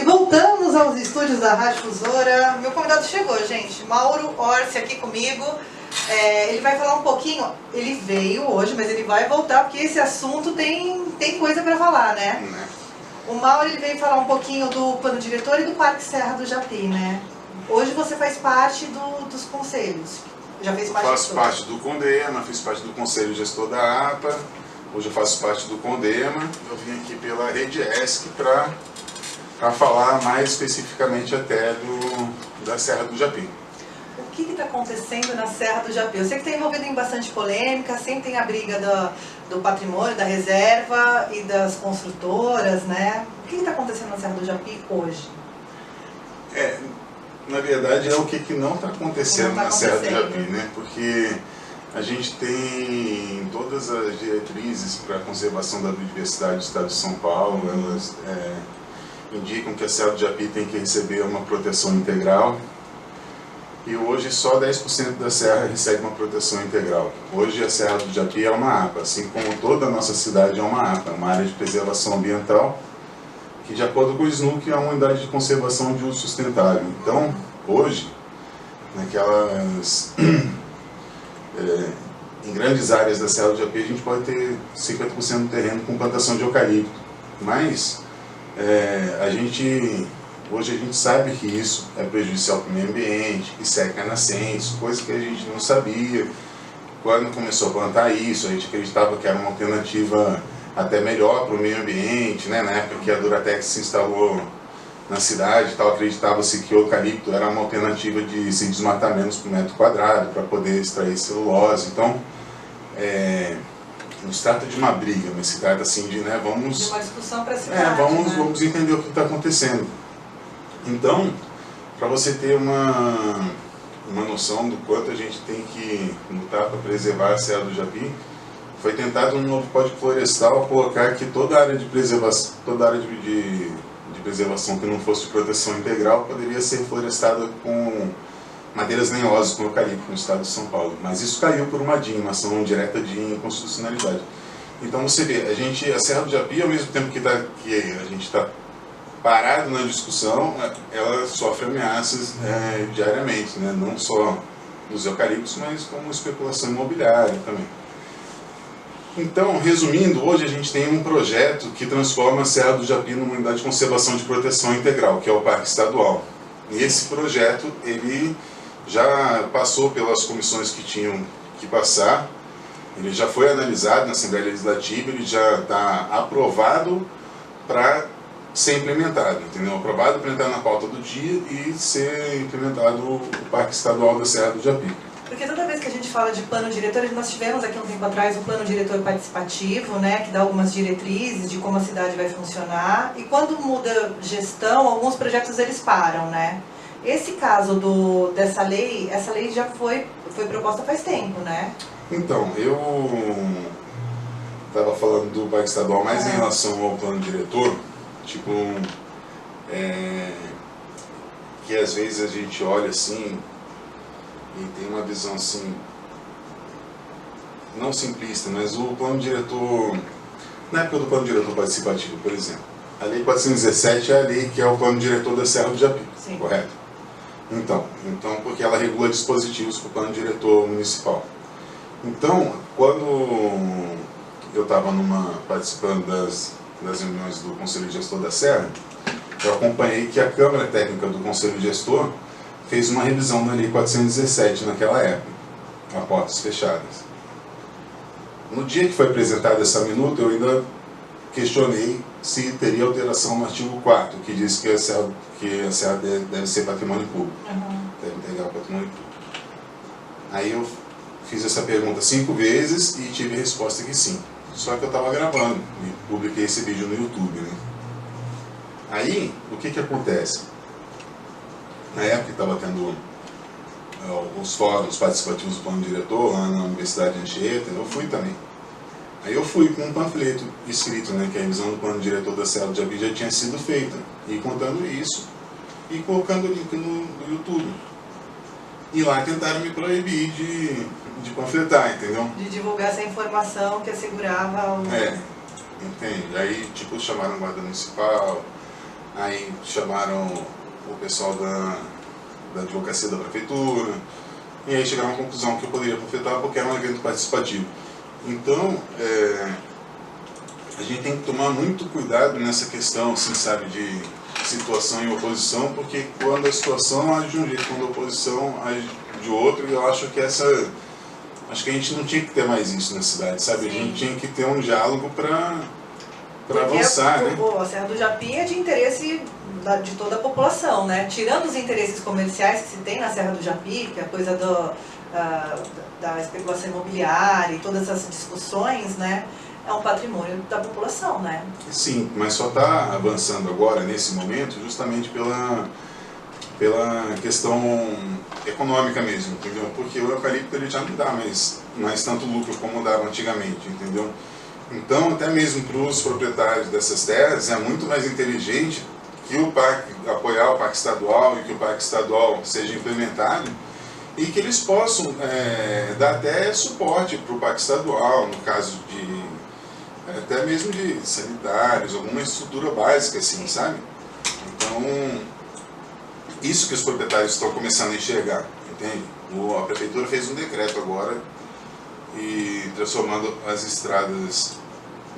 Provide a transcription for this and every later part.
voltamos aos estúdios da Rádio Difusora. Meu convidado chegou, gente. Mauro Orsi aqui comigo. Ele vai falar um pouquinho, ele veio hoje, mas ele vai voltar porque esse assunto tem coisa para falar, né? O Mauro ele veio falar um pouquinho do plano diretor e do Parque Serra do Japi, né? Hoje você faz parte dos conselhos. Já fez parte? Faço parte do CONDEMA, fiz parte do Conselho Gestor da APA. Hoje eu faço parte do CONDEMA. Eu vim aqui pela Rede ESC para falar mais especificamente até da Serra do Japi. O que está acontecendo na Serra do Japi? Eu sei que está envolvido em bastante polêmica, sempre tem a briga do patrimônio, da reserva e das construtoras, né? O que está acontecendo na Serra do Japi hoje? Na verdade é o que não está acontecendo na Serra do Japi, né? Porque a gente tem todas as diretrizes para a conservação da biodiversidade do estado de São Paulo, elas indicam que a Serra do Japi tem que receber uma proteção integral. E hoje só 10% da serra recebe uma proteção integral. Hoje a Serra do Japi é uma APA, assim como toda a nossa cidade é uma APA, uma área de preservação ambiental, que de acordo com o SNUC é uma unidade de conservação de uso sustentável. Então, hoje, em grandes áreas da Serra do Japi, a gente pode ter 50% do terreno com plantação de eucalipto. Mas, hoje a gente sabe que isso é prejudicial para o meio ambiente, que seca nascentes, coisa que a gente não sabia. Quando começou a plantar isso, a gente acreditava que era uma alternativa até melhor para o meio ambiente, né? Na época que a Duratex se instalou na cidade, acreditava-se que o eucalipto era uma alternativa de se desmatar menos por metro quadrado, para poder extrair celulose. Então, não se trata de uma briga, mas se trata assim de, vamos... De uma discussão para a cidade, vamos entender o que está acontecendo. Então, para você ter uma noção do quanto a gente tem que lutar para preservar a Serra do Japi, foi tentado no novo Código Florestal colocar que toda área de preservação, que não fosse de proteção integral poderia ser florestada com madeiras lenhosas, com eucalipto, no estado de São Paulo. Mas isso caiu por uma DIN, uma ação direta de inconstitucionalidade. Então você vê, a Serra do Japi, ao mesmo tempo que a gente está parado na discussão, ela sofre ameaças diariamente, né? Não só dos eucaliptos, mas como especulação imobiliária também. Então, resumindo, hoje a gente tem um projeto que transforma a Serra do Japi numa unidade de conservação de proteção integral, que é o Parque Estadual. E esse projeto, ele já passou pelas comissões que tinham que passar, ele já foi analisado na Assembleia Legislativa, ele já está aprovado para ser implementado, entendeu? Aprovado para entrar na pauta do dia e ser implementado o Parque Estadual da Serra do Japi. Porque toda vez que a gente fala de plano diretor, nós tivemos aqui um tempo atrás o plano diretor participativo, né, que dá algumas diretrizes de como a cidade vai funcionar, e quando muda gestão, alguns projetos eles param, né? Esse caso dessa lei, essa lei já foi proposta faz tempo, né? Então, eu estava falando do Parque Estadual mais em relação ao plano diretor, tipo, que às vezes a gente olha assim e tem uma visão assim, não simplista, mas o plano diretor, na época do plano diretor participativo, por exemplo, a lei 417 é a lei que é o plano diretor da Serra do Japi, sim, correto? Então, porque ela regula dispositivos para o plano diretor municipal. Então, quando eu estava participando das reuniões do Conselho Gestor da Serra, eu acompanhei que a Câmara Técnica do Conselho Gestor fez uma revisão da Lei 417 naquela época, a portas fechadas. No dia que foi apresentada essa minuta, eu ainda questionei se teria alteração no artigo 4º, que diz que a Serra deve ser patrimônio público, deve integrar o patrimônio público. Aí eu fiz essa pergunta 5 vezes e tive a resposta que sim. Só que eu estava gravando e publiquei esse vídeo no YouTube, né? Aí, o que acontece? Na época que estava tendo os fóruns participativos do plano diretor, lá na Universidade de Anchieta, eu fui também. Aí eu fui com um panfleto escrito, né, que a revisão do plano diretor da Serra do Japi já tinha sido feita, e contando isso, e colocando o link no YouTube. E lá tentaram me proibir de panfletar, entendeu? De divulgar essa informação que assegurava o... Entende? Aí, tipo, chamaram a guarda municipal, aí chamaram o pessoal da advocacia da prefeitura, e aí chegaram à conclusão que eu poderia panfletar porque era um evento participativo. Então, a gente tem que tomar muito cuidado nessa questão, assim, sabe, de situação e oposição, porque quando a situação age de um jeito, quando a oposição age de outro, eu acho que acho que a gente não tinha que ter mais isso na cidade, sabe? Sim. A gente tinha que ter um diálogo para avançar, né? A Serra do Japi é de interesse de toda a população, né? Tirando os interesses comerciais que se tem na Serra do Japi, que é a coisa da especulação imobiliária e todas essas discussões, né? É um patrimônio da população, né? Sim, mas só está avançando agora, nesse momento, justamente pela questão econômica mesmo, entendeu? Porque o eucalipto ele já não dá mais tanto lucro como dava antigamente, entendeu? Então, até mesmo para os proprietários dessas terras, é muito mais inteligente que o parque, apoiar o parque estadual e que o parque estadual seja implementado e que eles possam dar até suporte para o parque estadual, no caso de até mesmo de sanitários, alguma estrutura básica assim, sabe? Então, isso que os proprietários estão começando a enxergar, entende? A prefeitura fez um decreto agora e transformando as estradas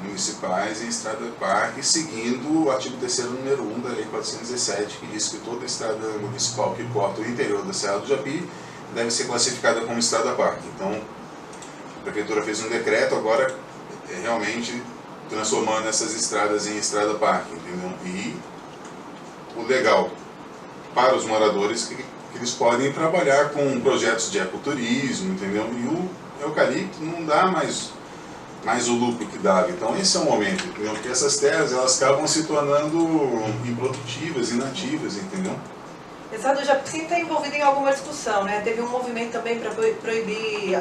municipais em estrada parque, seguindo o artigo 3º número 1 da Lei 417, que diz que toda estrada municipal que corta o interior da Serra do Japi deve ser classificada como estrada parque. Então, a prefeitura fez um decreto agora realmente transformando essas estradas em estrada parque, entendeu? E o legal para os moradores que eles podem trabalhar com projetos de ecoturismo, entendeu? E o eucalipto não dá mais o lucro que dava. Então esse é o momento, entendeu? Porque essas terras elas acabam se tornando improdutivas, inativas, entendeu? O Estado já está envolvido em alguma discussão, né? Teve um movimento também para proibir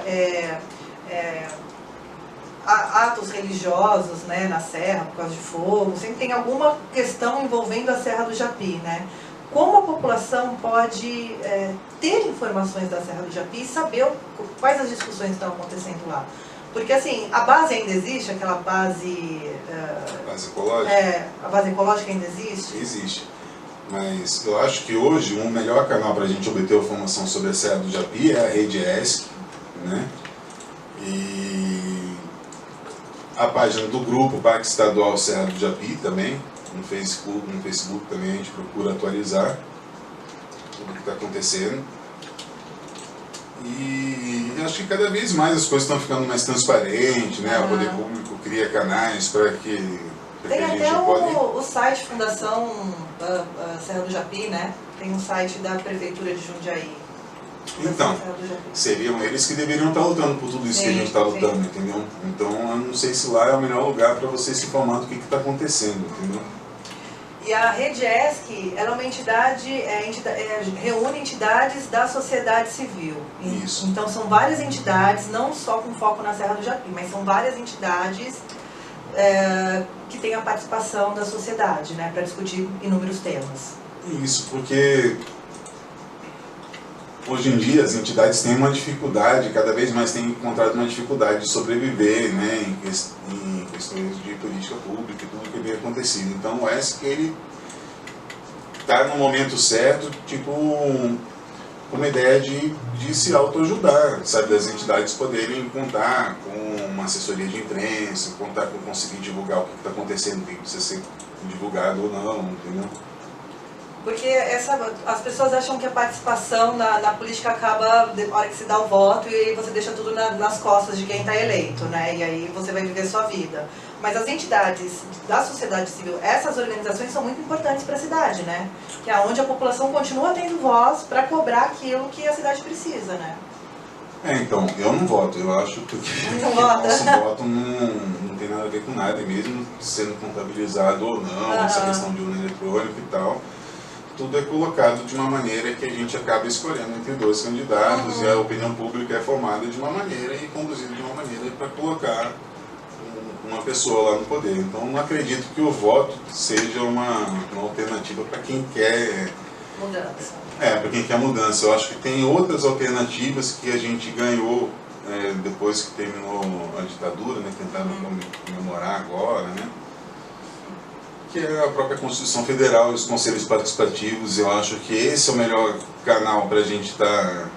atos religiosos, né, na Serra por causa de fogo. Sempre tem alguma questão envolvendo a Serra do Japi, né? Como a população pode ter informações da Serra do Japi e saber quais as discussões estão acontecendo lá? Porque, assim, a base ainda existe, aquela base... base ecológica? A base ecológica ainda existe? Existe. Mas eu acho que hoje o melhor canal para a gente obter informação sobre a Serra do Japi é a Rede ESC, né? E a página do grupo Parque Estadual Serra do Japi também, no Facebook também a gente procura atualizar tudo o que está acontecendo. E acho que cada vez mais as coisas estão ficando mais transparentes, né? O poder público cria canais para que tem a gente até pode... o site Fundação Serra do Japi, né? Tem um site da Prefeitura de Jundiaí. Então, seriam eles que deveriam estar lutando por tudo isso que a gente está lutando, entendeu? Então, eu não sei se lá é o melhor lugar para você se informar do que está acontecendo, entendeu? E a Rede ESC, ela é uma entidade, reúne entidades da sociedade civil. Isso. Então são várias entidades, não só com foco na Serra do Japi, mas são várias entidades que têm a participação da sociedade, né, para discutir inúmeros temas. Isso, porque hoje em dia as entidades têm uma dificuldade, cada vez mais têm encontrado uma dificuldade de sobreviver, né, em questões de política pública e tudo que vem acontecido. Então o ESC, ele está no momento certo, tipo, uma ideia de se autoajudar, sabe, das entidades poderem contar com uma assessoria de imprensa, contar com conseguir divulgar o que está acontecendo, o que precisa ser divulgado ou não, entendeu? Porque as pessoas acham que a participação na política acaba na hora que se dá o voto e aí você deixa tudo nas costas de quem está eleito, né? E aí você vai viver sua vida. Mas as entidades da sociedade civil, essas organizações são muito importantes para a cidade, né? Que é onde a população continua tendo voz para cobrar aquilo que a cidade precisa, né? Então, eu não voto, eu acho que o nosso voto não tem nada a ver com nada, e mesmo sendo contabilizado ou não, essa questão de urna eletrônica e tal, tudo é colocado de uma maneira que a gente acaba escolhendo entre dois candidatos e a opinião pública é formada de uma maneira e conduzida de uma maneira para colocar uma pessoa lá no poder. Então não acredito que o voto seja uma alternativa para quem quer mudança. Para quem quer mudança. Eu acho que tem outras alternativas que a gente ganhou depois que terminou a ditadura, né, tentando comemorar agora, né? que é a própria Constituição Federal e os conselhos participativos. Eu acho que esse é o melhor canal para a gente estar...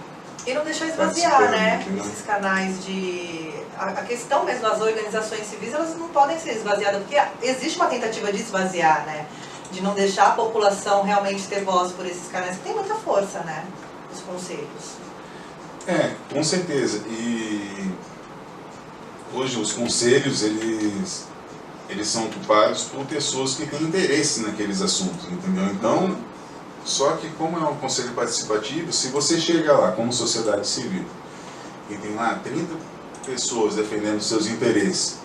E não deixar esvaziar, né? Esses canais de... A questão mesmo das organizações civis, elas não podem ser esvaziadas, porque existe uma tentativa de esvaziar, né? De não deixar a população realmente ter voz por esses canais, que tem muita força, né? Os conselhos. Com certeza. E hoje os conselhos, eles são ocupados por pessoas que têm interesse naqueles assuntos, entendeu? Então, só que como é um conselho participativo, se você chega lá como sociedade civil e tem lá 30 pessoas defendendo seus interesses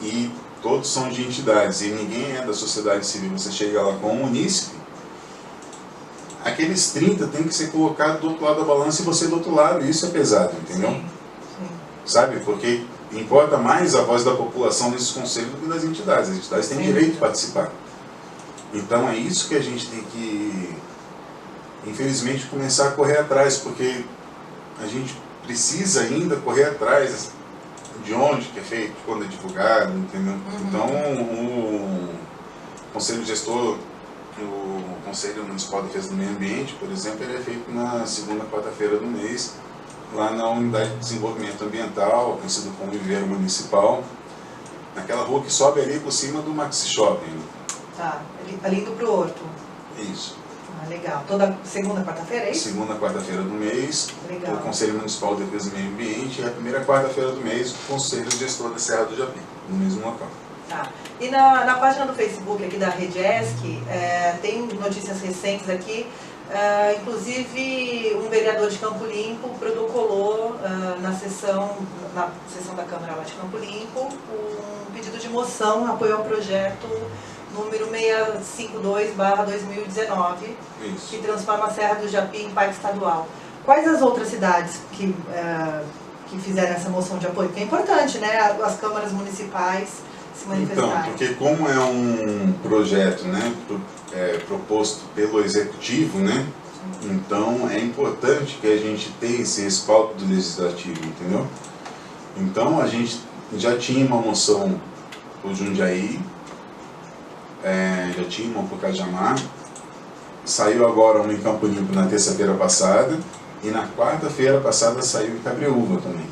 e todos são de entidades e ninguém é da sociedade civil, você chega lá com um munícipe, aqueles 30 tem que ser colocados do outro lado da balança e você do outro lado, e isso é pesado, entendeu? Sim. Sabe? Porque importa mais a voz da população nesses conselhos do que das entidades. As entidades têm direito de participar. Então é isso que a gente tem que, infelizmente, começar a correr atrás, porque a gente precisa ainda correr atrás de onde que é feito, quando é divulgado, entendeu? Então o Conselho Gestor, o Conselho Municipal de Defesa do Meio Ambiente, por exemplo, ele é feito na segunda quarta-feira do mês, lá na Unidade de Desenvolvimento Ambiental, conhecido como Viveiro Municipal, naquela rua que sobe ali por cima do Maxi Shopping. Tá, ali indo pro Horto. Isso. Ah, legal. Toda segunda quarta-feira, é isso? Segunda quarta-feira do mês, legal. O Conselho Municipal de Defesa do Meio Ambiente, e a primeira quarta-feira do mês, o Conselho Gestor da Serra do Japim, no mesmo local. Tá. E na página do Facebook aqui da Rede ESC, tem notícias recentes aqui, inclusive um vereador de Campo Limpo protocolou na sessão da Câmara lá de Campo Limpo um pedido de moção, apoio ao projeto número 652/2019, que transforma a Serra do Japim em parque estadual. Quais as outras cidades que fizeram essa moção de apoio? Porque é importante, né? As câmaras municipais se manifestarem. Então, porque como é um projeto, né, proposto pelo Executivo, né, então é importante que a gente tenha esse respaldo do Legislativo, entendeu? Então a gente já tinha uma moção por Jundiaí, já tinha uma por Cajamar, saiu agora uma em Campo Limpo na terça-feira passada, e na quarta-feira passada saiu em Cabreúva também.